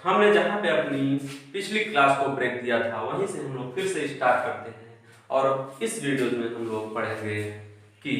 हमने जहाँ पे अपनी पिछली क्लास को ब्रेक दिया था वहीं से हम लोग फिर से स्टार्ट करते हैं और इस वीडियो में हम लोग पढ़ेंगे कि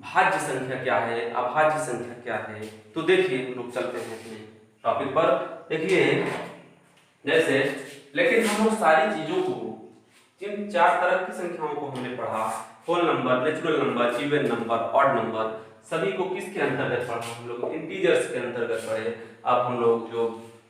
भाज्य संख्या क्या है, अभाज्य संख्या क्या है। तो देखिए हम लोग चलते हैं अपने टॉपिक पर। देखिए जैसे, लेकिन हम लोग सारी चीजों को, जिन 4 तरह की संख्याओं को हमने पढ़ा, whole number, natural number, even number, odd number, सभी को किसके अंतर्गत पढ़ा? हम लोग इंटीजर्स के अंतर्गत पढ़े। अब हम लोग जो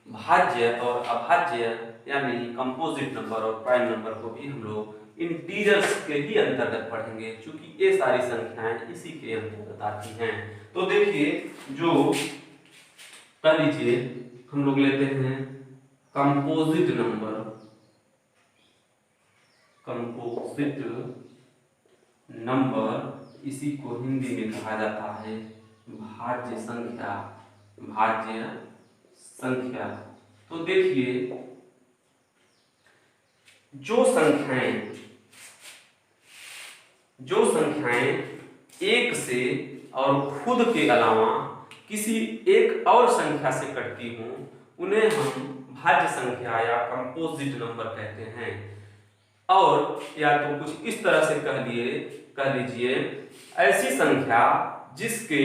भाज्य और अभाज्य यानी कंपोजिट नंबर और प्राइम नंबर को भी हम लोग इंटीजर्स के ही अंतर्गत पढ़ेंगे, क्योंकि ये सारी संख्याएं इसी के अंतर्गत आती हैं। तो देखिए, जो कर लीजिए हम लोग लेते हैं कंपोजिट नंबर, कंपोजिट नंबर, इसी को हिंदी में कहा जाता है भाज्य संख्या, भाज्य संख्या। तो देखिए, जो संख्याएं एक से और खुद के अलावा किसी एक और संख्या से कटती हों उन्हें हम भाज्य संख्या या कंपोजिट नंबर कहते हैं। और या तो कुछ इस तरह से कह लीजिए, ऐसी संख्या जिसके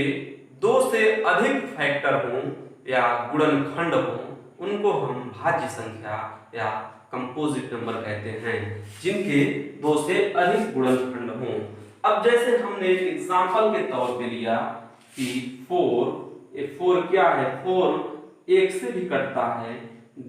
2 से अधिक फैक्टर हों या गुणनखंड हों उनको हम भाज्य संख्या या कंपोजिट नंबर कहते हैं, जिनके 2 से अधिक गुणनखंड हों। अब जैसे हमने एक एग्जांपल के तौर पे लिया कि 4 क्या है? 4 1 से भी कटता है,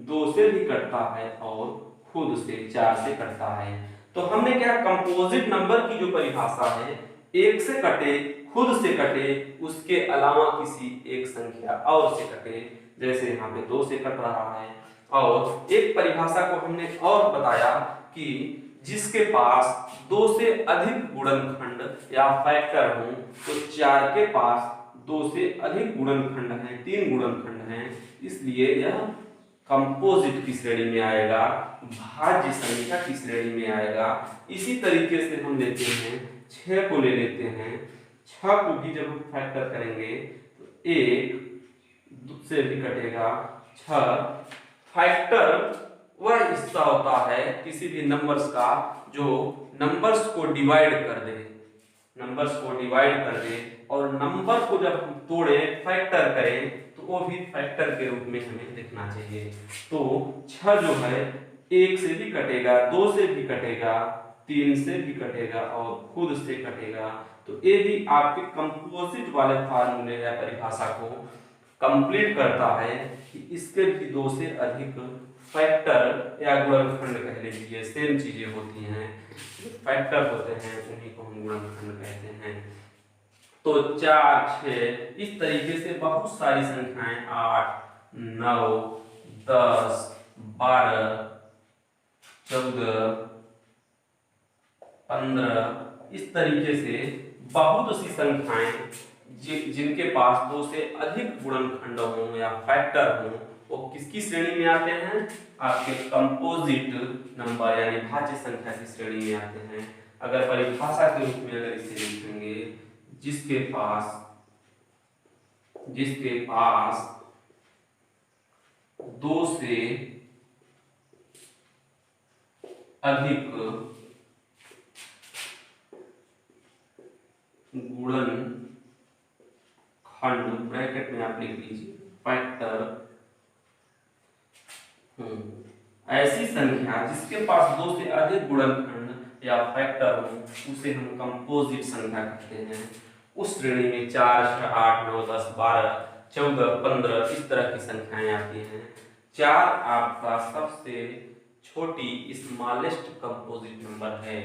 2 से भी कटता है और खुद से 4 से कटता है। तो हमने क्या, कंपोजिट नंबर की जो परिभाषा है, 1 से कटे, खुद से कटे, उसके अलावा किसी एक संख्या और से कटे। जैसे यहाँ पे 2 से कट रहा है। और एक परिभाषा को हमने और बताया कि जिसके पास 2 से अधिक गुणनखंड या फैक्टर हो, तो 4 के पास 2 से अधिक गुणनखंड हैं, 3 गुणनखंड हैं, इसलिए यह कंपोजिट की श्रेणी में आएगा, भाज्य संख्या की श्रेणी में आएगा। इसी तरीके से हम लेते हैं 6 को ले लेते हैं। 6 को भी जब हम फैक्टर करेंगे तो 1 से भी कटेगा। 6 फैक्टर वह हिस्सा होता है किसी भी नंबर्स का जो नंबर्स को डिवाइड कर दे, और नंबर को जब हम तोड़े, फैक्टर करें, तो वो भी फैक्टर के रूप में हमें देखना चाहिए। तो 6 जो है 1 से भी कटेगा, 2 से भी कटेगा, 3 से भी कटेगा और खुद से कटेगा। तो ये भी आपके कंपोजिट वाले फार्मूले या परिभाषा को कंप्लीट करता है कि इसके भी 2 से अधिक फैक्टर या गुणनखंड कह लीजिए, सेम चीजें होती हैं। जो फैक्टर होते हैं उन्हीं को हम गुणनखंड कहते हैं। तो 4, 6 इस तरीके से बहुत सारी संख्याएं 8, 9, 10, 12, 14, 15 इस तरीके से बहुत सी संख्याएं जिनके पास 2 से अधिक गुणनखंड हों या फैक्टर हों, वो किसकी श्रेणी में आते हैं? आपके कंपोजिट नंबर यानी भाज्य संख्या की श्रेणी में आते हैं। अगर परिभाषा के रूप में अगर इसे लिखेंगे, जिसके पास 2 से अधिक गुणनखंड, ब्रैकेट में आप लिख लीजिए फैक्टर, ऐसी संख्या जिसके पास 2 से अधिक गुणनखंड या फैक्टर हो उसे हम कंपोजिट संख्या कहते हैं। उस श्रेणी में 4, 6, 8, 9, 10, 12, 14, 15 इस तरह की संख्याएं आती हैं। 4 आपका सबसे छोटी स्मॉलेस्ट कंपोजिट नंबर है,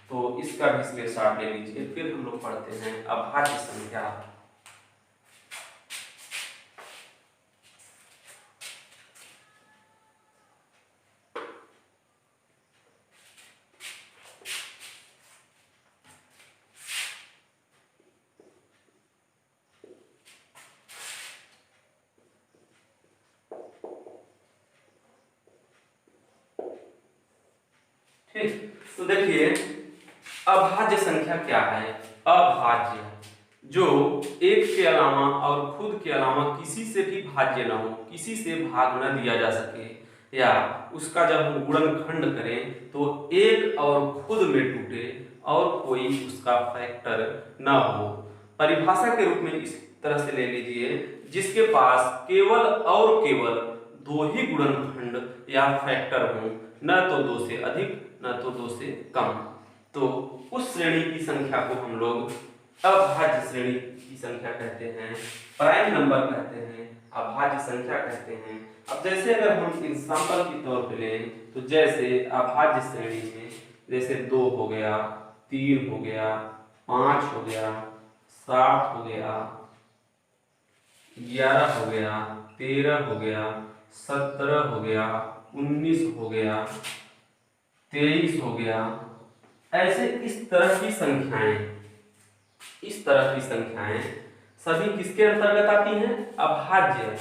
तो इसका भी स्क्रीनशॉट ले लीजिए। फिर हम लोग पढ़ते हैं अभाज्य संख्या। ठीक, तो देखिए अभाज्य संख्या क्या है? अभाज्य जो एक के अलावा और खुद के अलावा किसी से भी भाज्य न हो, किसी से भाग न दिया जा सके, या उसका जब हम गुणनखंड करें तो एक और खुद में टूटे और कोई उसका फैक्टर न हो। परिभाषा के रूप में इस तरह से ले लीजिए, जिसके पास केवल और केवल दो ही गुणनखंड या फैक्टर हो, न तो दो से अधिक न तो दो से कम, तो उस श्रेणी की संख्या को हम लोग अभाज्य श्रेणी की संख्या कहते हैं, प्राइम नंबर कहते हैं, अभाज्य संख्या कहते हैं। अब जैसे अगर हम एग्जांपल के तौर पे लें तो जैसे अभाज्य श्रेणी में जैसे 2 हो गया, 3 हो गया, 5 हो गया, 7 हो गया, 11 हो गया, 13 हो गया, 17 हो गया, 19 हो गया, 23 हो गया, ऐसे इस तरह की संख्याएं सभी किसके अंतर्गत आती हैं? अभाज्य,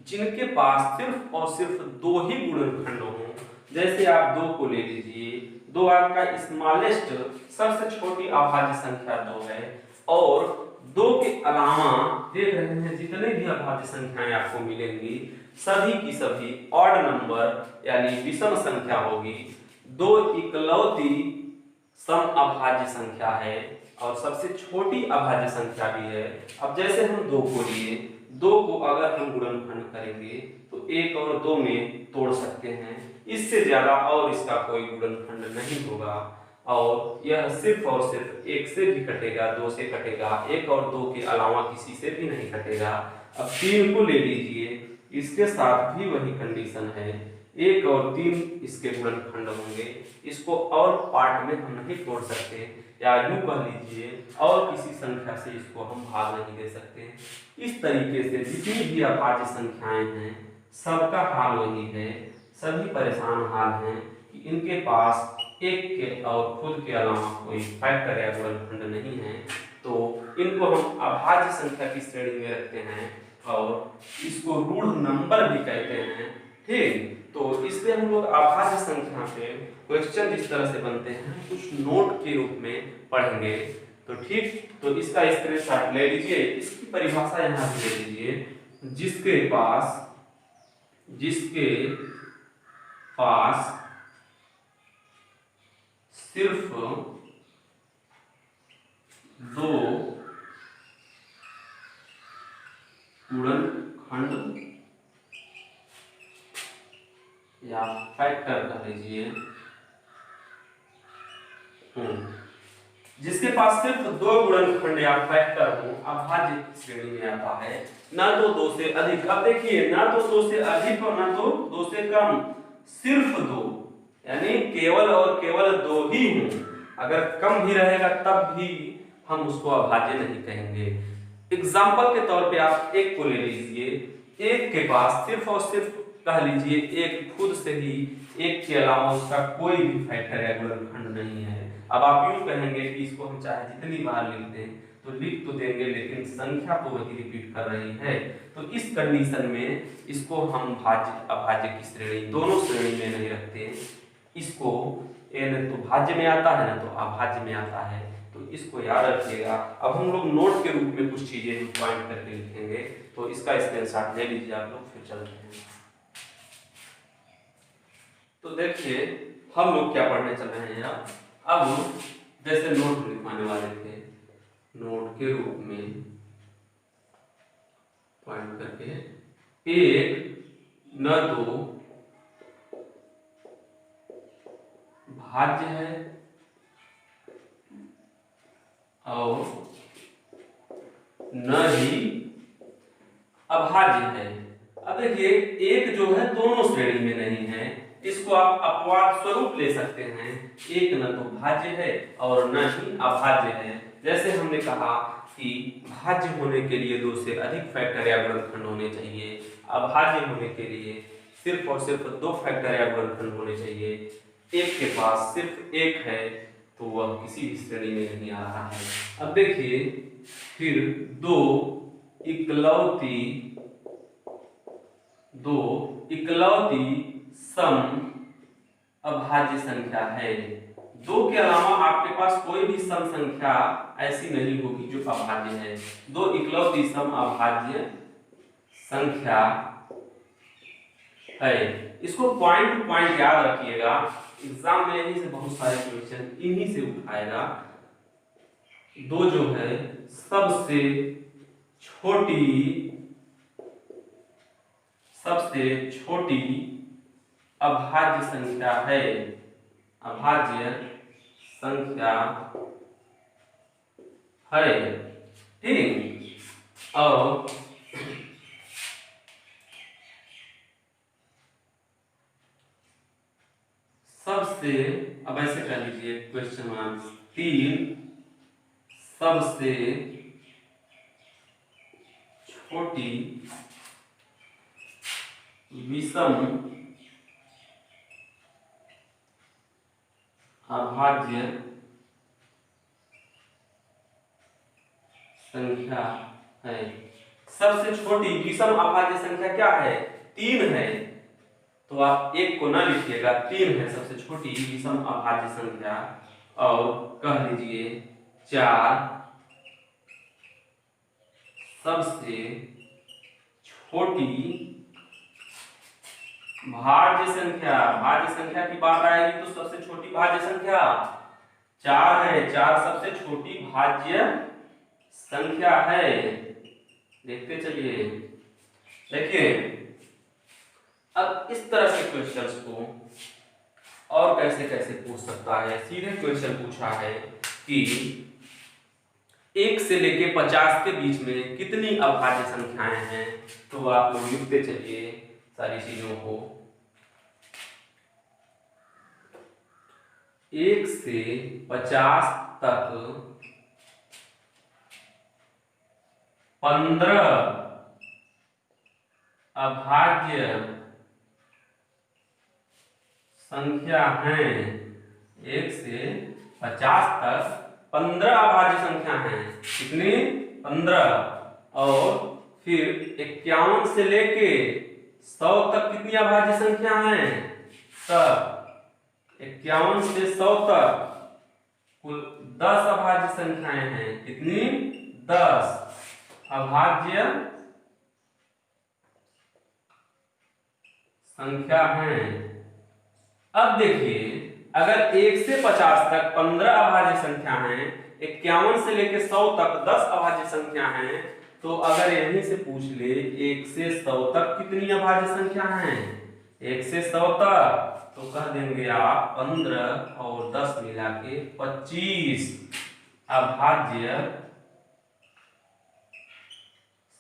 जिनके पास सिर्फ और सिर्फ दो ही गुणनखंड हों। जैसे आप 2 को ले लीजिए, 2 आपका स्मॉलेस्ट सबसे छोटी अभाज्य संख्या 2 है, और 2 के अलावा देख रहे हैं जितने भी अभाज्य संख्याएं आपको मिलेंगी सभी की सभी ऑड नंबर यानी विषम संख्या होगी। 2 इकलौती सम अभाज्य संख्या है और सबसे छोटी अभाज्य संख्या भी है। अब जैसे हम 2 को लिए, 2 को अगर हम गुणनखंड करेंगे तो 1 और 2 में तोड़ सकते हैं, इससे ज्यादा और इसका कोई गुणनखंड नहीं होगा, और यह सिर्फ और सिर्फ 1 से भी कटेगा, 2 से कटेगा, 1 और 2 के अलावा किसी से भी नहीं कटेगा। अब 3 को ले लीजिए, इसके साथ भी वही कंडीशन है, 1 और 3 इसके गुणनखंड होंगे, इसको और पार्ट में हम नहीं तोड़ सकते, या यूं कह लीजिए और किसी संख्या से इसको हम भाग नहीं दे सकते। इस तरीके से जितनी भी अभाज्य संख्याएं हैं सबका हाल वही है, सभी परेशान हाल हैं कि इनके पास एक के और खुद के अलावा कोई फैक्टर या गुणनखंड नहीं है, तो इनको हम अभाज्य संख्या की श्रेणी में रखते हैं और इसको रूढ़ नंबर भी कहते हैं। ठीक, तो इसलिए हम लोग अभाज्य संख्या पे क्वेश्चन जिस तरह से बनते हैं कुछ नोट के रूप में पढ़ेंगे। तो ठीक, तो इसका स्क्रीनशॉट ले लीजिए, इसकी परिभाषा यहाँ से ले लीजिए, जिसके पास सिर्फ 2 गुणनखंड या फैक्टर कह लीजिए, जिसके पास सिर्फ 2 गुणनखंड या फैक्टर हो, अभाज्य श्रेणी में आता है, ना तो 2 से अधिक। अब देखिए, ना तो 2 से अधिक और ना तो 2 से कम, सिर्फ 2, यानी केवल और केवल 2 ही हों। अगर कम भी रहेगा तब भी हम उसको अभाज्य नहीं कहेंगे। एग्जाम्पल के तौर पे आप 1 को ले लीजिए, 1 के पास सिर्फ और सिर्फ कह लीजिए एक खुद से ही, एक के अलावा उसका कोई भी फैक्टर या गुणनखंड नहीं है। अब आप यूं कहेंगे कि इसको हम चाहे जितनी बार लिख दें तो लिख तो देंगे, लेकिन संख्या तो वही रिपीट कर रही है, तो इस कंडीशन में इसको हम भाज्य अभाज्य की श्रेणी, दोनों श्रेणी में नहीं रखते। इसको न तो भाज्य में आता है ना तो अभाज्य में आता है, तो इसको याद रखिएगा। अब हम लोग नोट के रूप में कुछ चीजें पॉइंट करके लिखेंगे, तो इसका स्क्रीनशॉट ले लीजिए आप लोग, फिर चलते हैं। तो देखिए हम लोग क्या पढ़ने चल रहे हैं यार। अब जैसे नोट लिखवाने वाले थे, नोट के रूप में पॉइंट करके 1 न 2 भाज्य है और न ही अभाज्य है। अब देखिए 1 जो है दोनों श्रेणी में नहीं है, इसको आप अपवाद स्वरूप ले सकते हैं, 1 न तो भाज्य है और न ही अभाज्य है। जैसे हमने कहा कि भाज्य होने के लिए 2 से अधिक फैक्टर या गुणनखंड होने चाहिए, अभाज्य होने के लिए सिर्फ और सिर्फ 2 फैक्टर या गुणनखंड होने चाहिए। 1 के पास सिर्फ 1 है तो वह किसी भी श्रेणी में नहीं आ रहा है। अब देखिए फिर 2 इकलौती सम अभाज्य संख्या है, 2 के अलावा आपके पास कोई भी सम संख्या ऐसी नहीं होगी जो अभाज्य है। 2 इकलौती सम अभाज्य संख्या है। इसको पॉइंट टू पॉइंट याद रखिएगा, एग्जाम में यही से बहुत सारे क्वेश्चन इन्हीं से उठाएगा। 2 जो है सबसे छोटी अभाज्य संख्या है, अभाज्य संख्या है, ठीक। और सबसे, अब ऐसे कर लीजिए क्वेश्चन नंबर 3, सबसे छोटी विषम अभाज्य संख्या है। सबसे छोटी विषम अभाज्य संख्या क्या है? 3 है। तो आप 1 को ना लिखिएगा, 3 है सबसे छोटी विषम अभाज्य संख्या। और कह लीजिए 4 सबसे छोटी भाज्य संख्या। भाज्य संख्या की बात आएगी तो सबसे छोटी भाज्य संख्या 4 है। 4 सबसे छोटी भाज्य संख्या है। देखते चलिए, देखिए अब इस तरह के क्वेश्चंस को और कैसे कैसे पूछ सकता है। सीधे क्वेश्चन पूछा है कि 1 से लेके 50 के बीच में कितनी अभाज्य संख्याएं हैं। तो आप लोग लिखते चलिए सारी चीजों को। 1 से 50 तक 15 अभाज्य संख्या हैं। 1 से 50 तक 15 अभाज्य संख्या हैं। कितनी? 15। और फिर 51 से लेके 100 तक कितनी अभाज्य संख्या हैं? सब। 51 से 100 तक कुल 10 अभाज्य संख्याएं हैं। कितनी? 10 अभाज्य संख्या हैं। अब देखिए, अगर 1 से 50 तक 15 अभाज्य संख्या हैं, 51 से लेके 100 तक 10 अभाज्य संख्या हैं, तो अगर यहीं से पूछ ले 1 से 100 तक कितनी अभाज्य संख्या हैं? 1 से 100 तक तो कह देंगे आप 15 और 10 मिला के 25 अभाज्य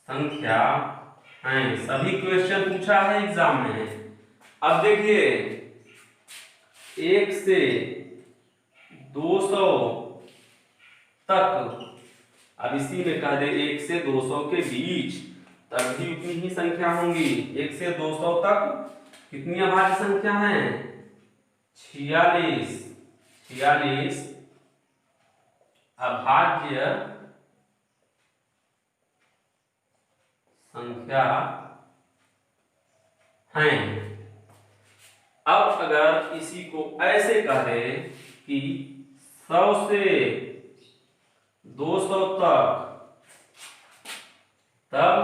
संख्या हैं। सभी क्वेश्चन पूछा है एग्जाम में। अब देखिए 1 से 200 तक, अब इसी में कह दे 1 से 200 के बीच, तब भी उतनी ही संख्या होंगी। 1 से 200 तक कितनी अभाज्य संख्या है? 46 अभाज्य संख्या हैं। अब अगर इसी को ऐसे कहे कि 100 से 200 तक, तब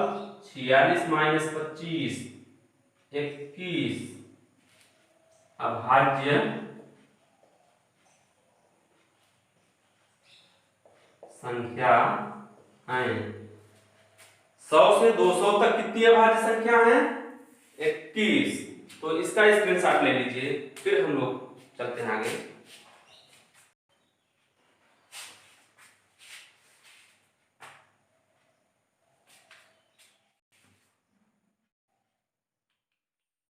46 माइनस 25 21 अभाज्य संख्या है। 100 से 200 तक कितनी अभाज्य संख्या है? 21। तो इसका स्क्रीनशॉट ले लीजिए, फिर हम लोग चलते हैं आगे।